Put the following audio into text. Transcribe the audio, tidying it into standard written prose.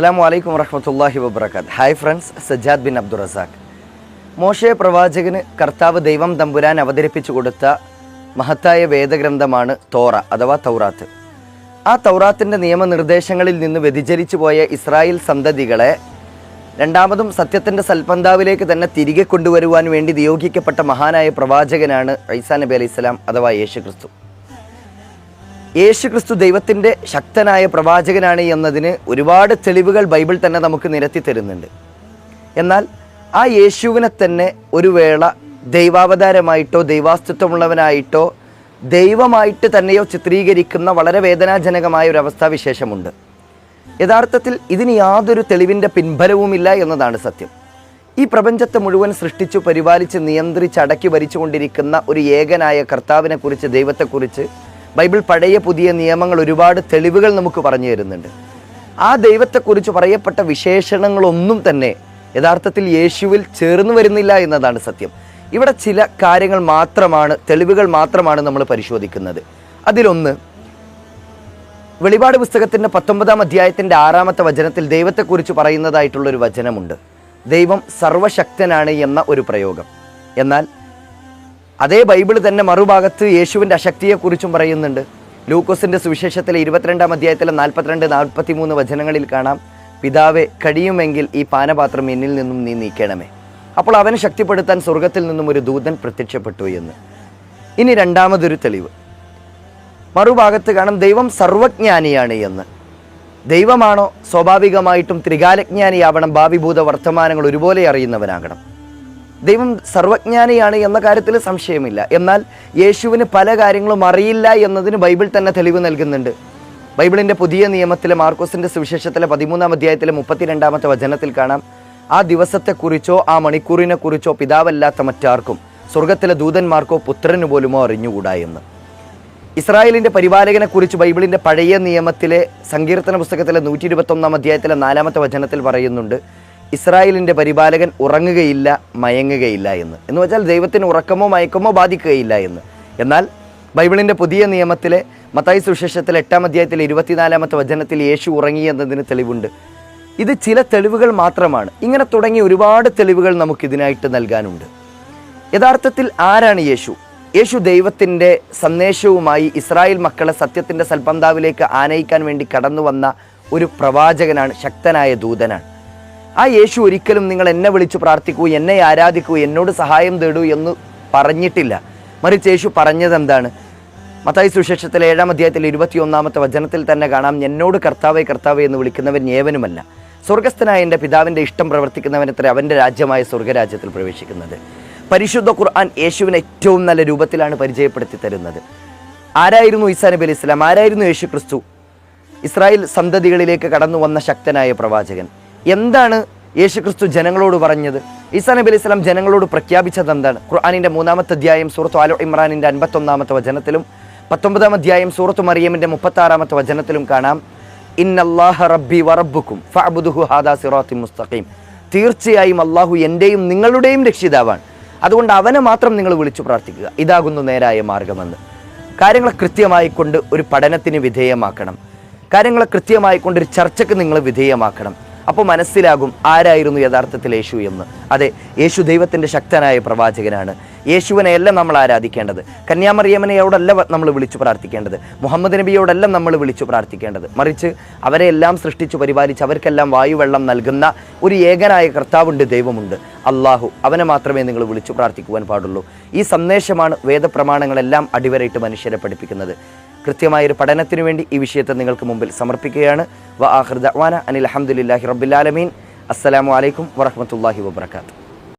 അസ്സലാമു അലൈക്കും വറഹ്മത്തുള്ളാഹി വബറകാത്ത്. Hi friends, Sajjad bin Abdur Razak. മോശെ പ്രവാചകന് കർത്താവ് ദൈവം തമ്പുരാൻ അവതരിപ്പിച്ചു കൊടുത്ത മഹത്തായ വേദഗ്രന്ഥമാണ് തോറ അഥവാ തൗറാത്ത്. ആ തൗറാത്തിൻ്റെ നിയമനിർദ്ദേശങ്ങളിൽ നിന്ന് വ്യതിചലിച്ചു പോയ ഇസ്രായേൽ സന്തതികളെ രണ്ടാമതും സത്യത്തിൻ്റെ സൽപന്താവിലേക്ക് തന്നെ തിരികെ കൊണ്ടുവരുവാൻ വേണ്ടി നിയോഗിക്കപ്പെട്ട മഹാനായ പ്രവാചകനാണ് ഈസാ നബി അലൈഹി സ്വലാം അഥവാ യേശുക്രിസ്തു. യേശുക്രിസ്തു ദൈവത്തിൻ്റെ ശക്തനായ പ്രവാചകനാണ് എന്നതിന് ഒരുപാട് തെളിവുകൾ ബൈബിൾ തന്നെ നമുക്ക് നിരത്തി തരുന്നുണ്ട്. എന്നാൽ ആ യേശുവിനെ തന്നെ ഒരു വേള ദൈവാവതാരമായിട്ടോ ദൈവാസ്തിത്വമുള്ളവനായിട്ടോ ദൈവമായിട്ട് തന്നെയോ ചിത്രീകരിക്കുന്ന വളരെ വേദനാജനകമായ ഒരു അവസ്ഥാവിശേഷമുണ്ട്. യഥാർത്ഥത്തിൽ ഇതിന് യാതൊരു തെളിവിൻ്റെ പിൻബലവുമില്ല എന്നതാണ് സത്യം. ഈ പ്രപഞ്ചത്തെ മുഴുവൻ സൃഷ്ടിച്ചു പരിപാലിച്ച് നിയന്ത്രിച്ച് അടക്കി ഭരിച്ചുകൊണ്ടിരിക്കുന്ന ഒരു ഏകനായ കർത്താവിനെക്കുറിച്ച്, ദൈവത്തെക്കുറിച്ച് ബൈബിൾ പഴയ പുതിയ നിയമങ്ങൾ ഒരുപാട് തെളിവുകൾ നമുക്ക് പറഞ്ഞു തരുന്നുണ്ട്. ആ ദൈവത്തെക്കുറിച്ച് പറയപ്പെട്ട വിശേഷണങ്ങളൊന്നും തന്നെ യഥാർത്ഥത്തിൽ യേശുവിൽ ചേർന്ന് വരുന്നില്ല എന്നതാണ് സത്യം. ഇവിടെ ചില കാര്യങ്ങൾ മാത്രമാണ്, തെളിവുകൾ മാത്രമാണ് നമ്മൾ പരിശോധിക്കുന്നത്. അതിലൊന്ന്, വെളിപാട് പുസ്തകത്തിൻ്റെ 19-ാം അധ്യായത്തിൻ്റെ 6-ാമത്തെ വചനത്തിൽ ദൈവത്തെക്കുറിച്ച് പറയുന്നതായിട്ടുള്ളൊരു വചനമുണ്ട്. ദൈവം സർവശക്തനാണ് എന്ന ഒരു പ്രയോഗം. എന്നാൽ അതേ ബൈബിൾ തന്നെ മറുഭാഗത്ത് യേശുവിൻ്റെ അശക്തിയെക്കുറിച്ചും പറയുന്നുണ്ട്. ലൂക്കോസിൻ്റെ സുവിശേഷത്തിലെ 22-ാം അധ്യായത്തിലെ 42-43 വചനങ്ങളിൽ കാണാം, പിതാവേ, കഴിയുമെങ്കിൽ ഈ പാനപാത്രം എന്നിൽ നിന്നും നീ നീക്കണമേ. അപ്പോൾ അവനെ ശക്തിപ്പെടുത്താൻ സ്വർഗത്തിൽ നിന്നും ഒരു ദൂതൻ പ്രത്യക്ഷപ്പെട്ടു എന്ന്. ഇനി രണ്ടാമതൊരു തെളിവ്, മറുഭാഗത്ത് കാണാം ദൈവം സർവജ്ഞാനിയാണ് എന്ന്. ദൈവമാണോ? സ്വാഭാവികമായിട്ടും ത്രികാലജ്ഞാനിയാവണം, ഭാവിഭൂത വർത്തമാനങ്ങൾ ഒരുപോലെ അറിയുന്നവനാകണം. ദൈവം സർവജ്ഞാനിയാണ് എന്ന കാര്യത്തിൽ സംശയമില്ല. എന്നാൽ യേശുവിന് പല കാര്യങ്ങളും അറിയില്ല എന്നതിന് ബൈബിൾ തന്നെ തെളിവ് നൽകുന്നുണ്ട്. ബൈബിളിൻ്റെ പുതിയ നിയമത്തിലെ മാർക്കോസിൻ്റെ സുവിശേഷത്തിലെ 13-ാം അധ്യായത്തിലെ 32-ാമത്തെ വചനത്തിൽ കാണാം, ആ ദിവസത്തെക്കുറിച്ചോ ആ മണിക്കൂറിനെക്കുറിച്ചോ പിതാവല്ലാത്ത മറ്റാർക്കും, സ്വർഗത്തിലെ ദൂതന്മാർക്കോ പുത്രന് പോലുമോ അറിഞ്ഞുകൂടാ എന്ന്. ഇസ്രായേലിൻ്റെ പരിപാലകനെക്കുറിച്ച് ബൈബിളിൻ്റെ പഴയ നിയമത്തിലെ സങ്കീർത്തന പുസ്തകത്തിലെ 121-ാം അധ്യായത്തിലെ 4-ാമത്തെ വചനത്തിൽ പറയുന്നുണ്ട്, ഇസ്രായേലിൻ്റെ പരിപാലകൻ ഉറങ്ങുകയില്ല, മയങ്ങുകയില്ല എന്ന് വെച്ചാൽ ദൈവത്തിന് ഉറക്കമോ മയക്കമോ ബാധിക്കുകയില്ല എന്ന്. എന്നാൽ ബൈബിളിൻ്റെ പുതിയ നിയമത്തിലെ മത്തായി സുവിശേഷത്തിലെ 8-ാം അധ്യായത്തിലെ 24-ാമത്തെ വചനത്തിൽ യേശു ഉറങ്ങി എന്നതിന് തെളിവുണ്ട്. ഇത് ചില തെളിവുകൾ മാത്രമാണ്. ഇങ്ങനെ തുടങ്ങി ഒരുപാട് തെളിവുകൾ നമുക്കിതിനായിട്ട് നൽകാനുണ്ട്. യഥാർത്ഥത്തിൽ ആരാണ് യേശു? യേശു ദൈവത്തിൻ്റെ സന്ദേശവുമായി ഇസ്രായേൽ മക്കളെ സത്യത്തിൻ്റെ സൽപന്താവിലേക്ക് ആനയിക്കാൻ വേണ്ടി കടന്നു വന്ന ഒരു പ്രവാചകനാണ്, ശക്തനായ ദൂതനാണ്. ആ യേശു ഒരിക്കലും നിങ്ങൾ എന്നെ വിളിച്ചു പ്രാർത്ഥിക്കൂ, എന്നെ ആരാധിക്കൂ, എന്നോട് സഹായം തേടൂ എന്ന് പറഞ്ഞിട്ടില്ല. മറിച്ച് യേശു പറഞ്ഞത് എന്താണ്? മത്തായി സുവിശേഷത്തിലെ 7-ാം അധ്യായത്തിലെ 21-ാമത്തെ വചനത്തിൽ തന്നെ കാണാം, എന്നോട് കർത്താവേ കർത്താവേ എന്ന് വിളിക്കുന്നവൻ ഏവനുമല്ല, സ്വർഗസ്ഥനായ എൻ്റെ പിതാവിൻ്റെ ഇഷ്ടം പ്രവർത്തിക്കുന്നവനത്ര അവൻ്റെ രാജ്യമായ സ്വർഗരാജ്യത്തിൽ പ്രവേശിക്കുന്നത്. പരിശുദ്ധ ഖുർആൻ യേശുവിനെ ഏറ്റവും നല്ല രൂപത്തിലാണ് പരിചയപ്പെടുത്തി തരുന്നത്. ആരായിരുന്നു ഈസാ നബി അലൈഹി സ്വലാം? ആരായിരുന്നു യേശു ക്രിസ്തു? ഇസ്രായേൽ സന്തതികളിലേക്ക് കടന്നു വന്ന ശക്തനായ പ്രവാചകൻ. എന്താണ് യേശു ക്രിസ്തു ജനങ്ങളോട് പറഞ്ഞത്? ഈസാ നബി അലൈഹി സ്വലാം ജനങ്ങളോട് പ്രഖ്യാപിച്ചത് എന്താണ്? ഖുർആനിൻ്റെ 3-ാമത്തെ അധ്യായം സൂറത്ത് ആൽ ഇമ്രാനിൻ്റെ 51-ാമത്തെ വചനത്തിലും 19-ാം അധ്യായം സൂറത്ത് മറിയമിൻ്റെ 36-ാമത്തെ വചനത്തിലും കാണാം, ഇന്നല്ലാഹ റബ്ബി വറബ്ബുക്കും ഫഅബ്ദുഹു ഹാദാ സിറാത്തുൻ മുസ്തഖീം. തീർച്ചയായും അള്ളാഹു എൻ്റെയും നിങ്ങളുടെയും രക്ഷിതാവാണ്, അതുകൊണ്ട് അവനെ മാത്രം നിങ്ങൾ വിളിച്ചു പ്രാർത്ഥിക്കുക, ഇതാകുന്നു നേരായ മാർഗമെന്ന്. കാര്യങ്ങളെ കൃത്യമായിക്കൊണ്ട് ഒരു പഠനത്തിന് വിധേയമാക്കണം. കാര്യങ്ങളെ കൃത്യമായിക്കൊണ്ട് ഒരു ചർച്ചയ്ക്ക് നിങ്ങൾ വിധേയമാക്കണം. അപ്പോൾ മനസ്സിലാകും ആരായിരുന്നു യഥാർത്ഥത്തിൽ യേശു എന്ന്. അതെ, യേശു ദൈവത്തിൻ്റെ ശക്തനായ പ്രവാചകനാണ്. യേശുവിനെയല്ല നമ്മൾ ആരാധിക്കേണ്ടത്, കന്യാമറിയമനെയോടല്ല നമ്മൾ വിളിച്ചു പ്രാർത്ഥിക്കേണ്ടത്, മുഹമ്മദ് നബിയോടല്ല നമ്മൾ വിളിച്ചു പ്രാർത്ഥിക്കേണ്ടത്. മറിച്ച് അവരെല്ലാം സൃഷ്ടിച്ചു പരിപാലിച്ച് അവർക്കെല്ലാം വായുവെള്ളം നൽകുന്ന ഒരു ഏകനായ കർത്താവുണ്ട്, ദൈവമുണ്ട്, അള്ളാഹു. അവനെ മാത്രമേ നിങ്ങൾ വിളിച്ചു പ്രാർത്ഥിക്കുവാൻ പാടുള്ളൂ. ഈ സന്ദേശമാണ് വേദപ്രമാണങ്ങളെല്ലാം അടിവരയിട്ട് മനുഷ്യരെ പഠിപ്പിക്കുന്നത്. കൃത്യമായൊരു പഠനത്തിനു വേണ്ടി ഈ വിഷയത്തെ നിങ്ങൾക്ക് മുമ്പിൽ സമർപ്പിക്കുകയാണ്. വ ആഖിറു ദഅ്വാന അനിൽ ഹംദുലില്ലാഹി റബ്ബിൽ ആലമീൻ. അസ്സലാമു അലൈക്കും വറഹ്മത്തുള്ളാഹി വബറകാതുഹു.